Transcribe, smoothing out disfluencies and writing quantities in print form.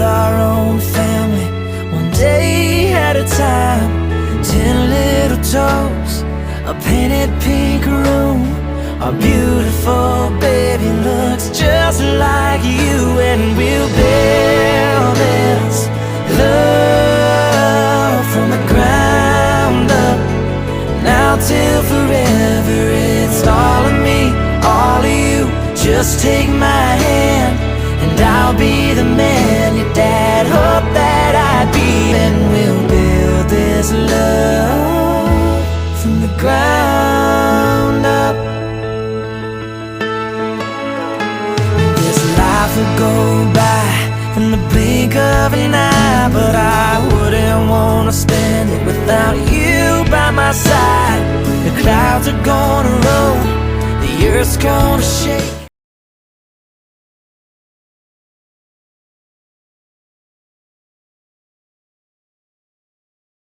build our own family, one day at a time. 10 little toes, a painted pink room. Our beautiful baby looks just like you, and we'll build this love from the ground up. Now till forever, it's all of me, all of you. Just take my hand, and I'll be the man your dad hoped that I'd be. And we'll build this love from the ground up. This life will go by in the blink of an eye, but I wouldn't want to spend it without you by my side. The clouds are gonna roll, the earth's gonna shake.